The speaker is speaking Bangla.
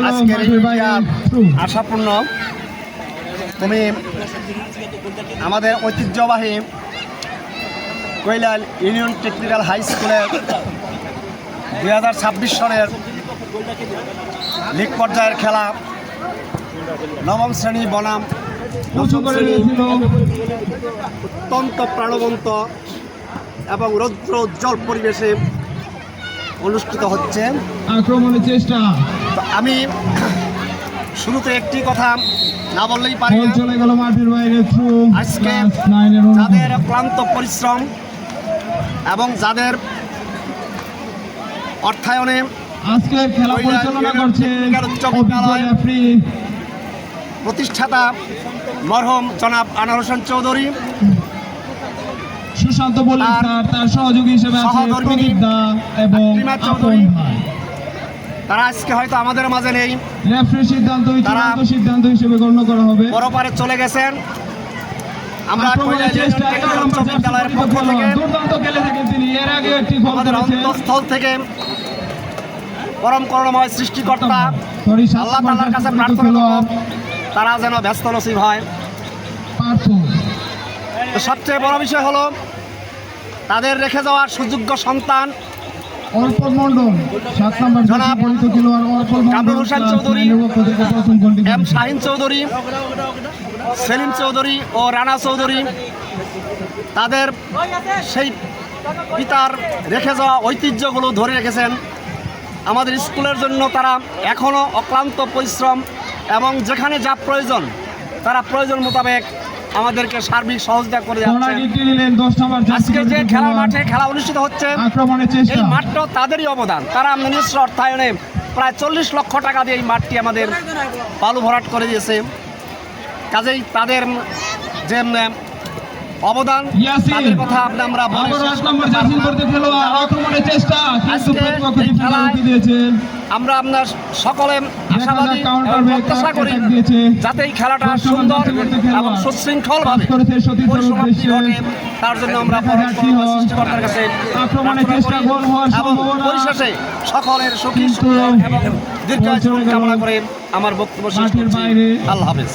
আজকের আশাপূর্ণ তুমি আমাদের ঐতিহ্যবাহী কৈলাল ইউনিয়ন টেকনিক্যাল হাই স্কুলের 2026 সনের লীগ পর্যায়ের খেলা নবম শ্রেণী বনাম অত্যন্ত প্রাণবন্ত এবং রৌদ্র উজ্জ্বল পরিবেশে অনুষ্ঠিত হচ্ছে আক্রমণের চেষ্টা। আমি শুরুতে একটি কথা না বললেই পারি না, চলে গেল মাঠের বাইরে। আজকে যাদের ক্লান্ত পরিশ্রম এবং যাদের অর্থায়নে আজকের খেলা পরিচালনা করছে প্রতিষ্ঠাতা মরহুম জনাব আনোয়ার হোসেন চৌধুরী, সুশান্ত বলে তার সহযোগী হিসেবে আছে প্রদীপ দা এবং আপন ভাই। তারা আজকে হয়তো আমাদের মাঝে নেই, রেফারি সিদ্ধান্ত সিদ্ধান্ত হিসেবে গণ্য করা হবে। পরপারে চলে গেছেন। আমরা বিদ্যালয়ের পক্ষ থেকে দুর্দান্ত খেলে থাকেন তিনি, এর আগে একটি আমাদের অন্তঃস্থল থেকে পরম করুণাময় সৃষ্টিকর্তা আল্লাহ তাআলার কাছে প্রার্থনা করব তারা যেন ব্যস্ত নসিব হয়। তো সবচেয়ে বড় বিষয় হলো তাদের রেখে যাওয়ার সুযোগ্য সন্তান অর্পণ মণ্ডল 7 নম্বর জনাব কামরুল হোসেন চৌধুরী, এম শাহিন চৌধুরী, সেলিম চৌধুরী ও রানা চৌধুরী তাদের সেই পিতার রেখে যাওয়া ঐতিহ্যগুলো ধরে রেখেছেন। আমাদের স্কুলের জন্য তারা এখনও অক্লান্ত পরিশ্রম এবং যেখানে যা প্রয়োজন তারা প্রয়োজন মোতাবেক আমাদেরকে সার্বিক সহযোগিতা করে যাচ্ছে। আজকে যে খেলার মাঠে খেলা অনুষ্ঠিত হচ্ছে এই মাঠটাও তাদেরই অবদান। তারা নিজস্ব অর্থায়নে প্রায় 40 লক্ষ টাকা দিয়ে এই মাঠটি আমাদের বালু ভরাট করে দিয়েছে। কাজেই তাদের যে অবদান তাদের কথা আমরা আমরা আপনার সকলে আশাবাদী প্রত্যাশা করি যাতে এই খেলাটা সুন্দর এবং সুশৃঙ্খলভাবে তার জন্য আমরা সৃষ্টিকর্তার কাছে এবং পরিশেষে সকলের সুখী এবং দীর্ঘায়ু কামনা করে আমার বক্তব্য শেষ করছি। আল্লাহ হাফেজ।